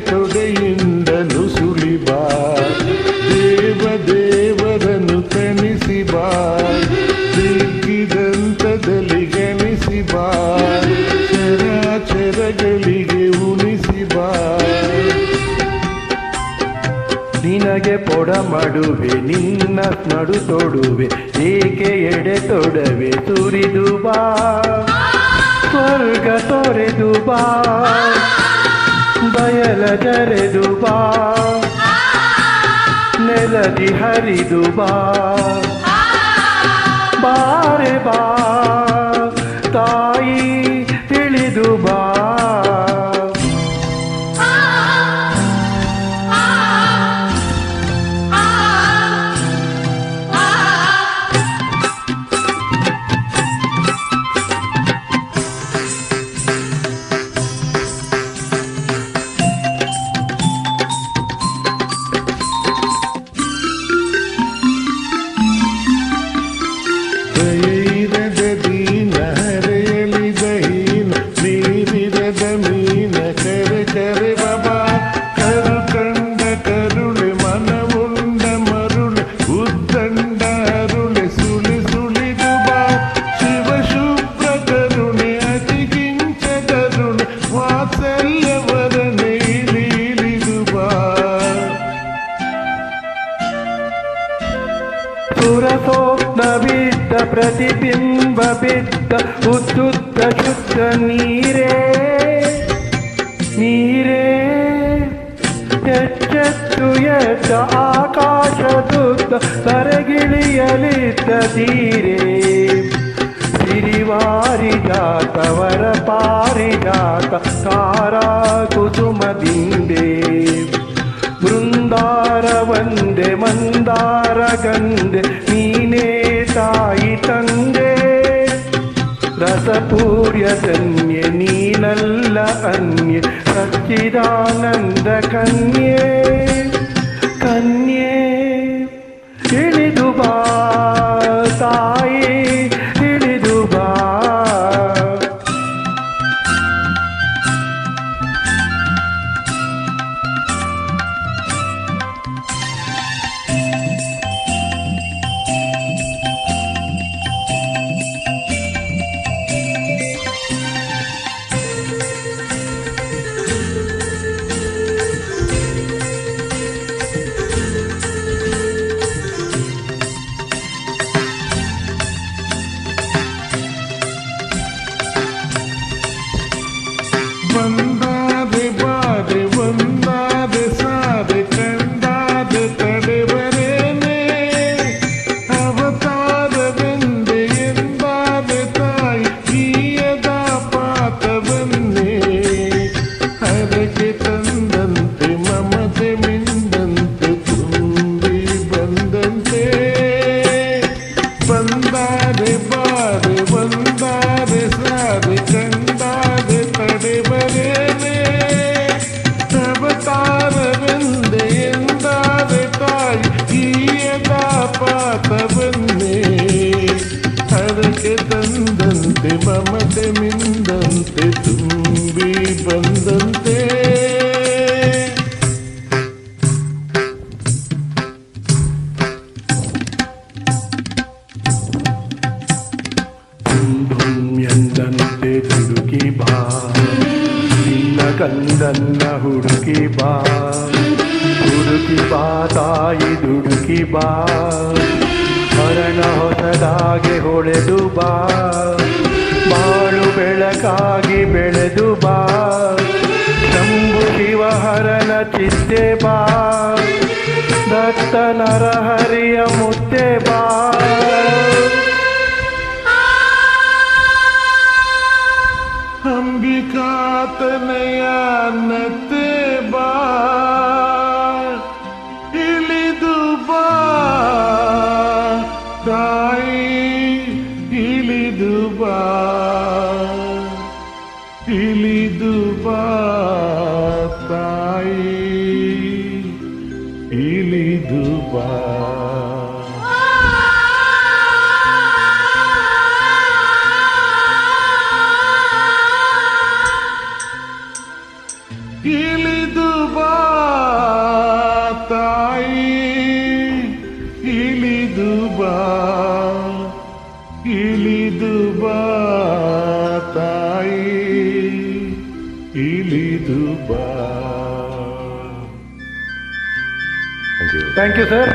ತೊಡೆಯಿಂದ ನುಸುಳಿ ಬಾ, ದೇವರನ್ನು ತಣಿಸಿ ಬಾ, ಸಿಕ್ಕಿದಂತದಲ್ಲಿ ಗಣಿಸಿ ಬಾ, ಚರಾಚರಗಳಿಗೆ ಉಣಿಸಿ ಬಾ. ನಿನಗೆ ಪೊಡ ಮಾಡುವೆ ನಿನ್ನ ನಡು ತೊಡುವೆ, ಏಕೆ ಎಡೆ ತೊಡವೆ ಸುರಿದು ಬಾ, ಸ್ವರ್ಗ ತೊರೆದು ಬಾ, ಬಯಲ ಜರೆದು ಬಾ, ನೆಲದಿ ಹರಿದು ಬಾ, ಬಾರೆ ಬಾ ತಾಯಿ ತಿಳಿದು ಬಾ. ದೈರದ ದೀನ ಹರೆಯಲಿ ದಹೀನ, ನೀರಿರದ ಮೀನ ಕರೆ ಕರೆ ಬಾಬಾ, ಕರು ಕಂಡ ಕರುಳೆ ಮನವುಂಡ ಮರುಳೆ, ಉದ್ದಂಡ ಅರುಳೆ ಸುಳಿ ಸುಳಿದು ಬಾ, ಶಿವ ಶುಭ್ರ ಕರುಣೆ ಅತಿ ಕಿಂಚ ಕರುಣೆ, ವಾತ್ಸಲ್ಯವರನೆ ಇಳಿದು ಬಾ. ಸುರಸೋಪ್ನ ಬಿದ್ದ ಪ್ರತಿಬಿಂಬ ಬಿದ್ದ ಉದ್ದುದ್ದ ಶುದ್ಧ ನೀರೇ ನೀರೇ, ಎಚ್ಚೆತ್ತು ಎದ್ದ ಆಕಾಶದುದ್ದ ಕರಗಿಳಿಯಲಿದ್ದ ತೀರೇ, ಸಿರಿವಾರಿಜಾತ ವರ ಪಾರಿಜಾತ ತಾರಾ ಕುಸುಮದಿಂದೆ, ಬೃಂದಾರ ವಂದೆ ಮಂದಾರ ಗಂಧೆ ನೀನೇ ತಾಯಿ ತಂದೆ, ರಸಪೂರ್ಯ ಧನ್ಯೆ ನೀನಲ್ಲ ಅನ್ಯೆ, ಸಚ್ಚಿದಾನಂದ ಕನ್ಯೆ ಕನ್ಯೆ ಇಳಿದು ಬಾ ತಾಯಿ ಇಳಿದು ಬಾ. ಬಂದಾದೆ ಬಾದೆ ಒಂದಾದೆ ಸಾದೆ ಕಂಡಾದೆ ತಡೆವರೇನೆ, ಅವತಾರವೆಂದೆ ಎಂದಾದೆ ತಾಯಿ ಈಯದ ಪಾತವನ್ನೇ, ಹರಕೆ ತಂದಂತೆ ಮಮತೆ ಮಿಂದಂತೆ ತುಂಬಿ ಬಂದಂತೆ, ಬಂದಾದೆ ಬಾದೆ ಒಂದಾದೆ ಸಾದೆ ಕಂಡಾದೆ ತಡೆವರೇನೆ, ಅವತಾರವೆಂದೆ ಎಂದಾದೆ ತಾಯಿ ಈಯದ ಪಾತವನ್ನೇ, ಹರಕೆ ತಂದಂತೆ ಮಮತೆ ಮಿಂದಂತೆ ತುಂಬಿ ಬಂದಂತೆ. ಎಂದಂತೆ ದುಡುಕಿ ಬಾ, ನಿನ್ನ ಕಂದನ್ನ ಹುಡುಕಿ ಬಾ, ಹುಡುಕಿ ಬಾ ತಾಯಿ ದುಡುಕಿ ಬಾ, ಹರಣ ಹೊಸದಾಗೆ ಹೊಳೆದು ಬಾ, ಬಾಳು ಬೆಳಕಾಗಿ ಬೆಳೆದು ಬಾ, ಶಂಭು ಶಿವ ಹರನ ಚಿತ್ತೆ ಬಾ, ದತ್ತ ನರಹರಿಯ ಮುತ್ತೆ ಬಾ. ಅಂಬಿಕಾತನಯನತೆ ಬಾ, ಇಳಿದು ಬಾ ತಾಯಿ ಇಳಿದು ಬಾ, ಇಳಿದು ಬಾ ತಾಯಿ ಇಳಿದು ಬಾ. ಇಳಿದು ಬಾ ತಾಯಿ ಇಳಿದು ಬಾ ಇಳಿದು ಬಾ ತಾಯಿ ಇಳಿದು ಬಾ ಥ್ಯಾಂಕ್ ಯು ಸರ್.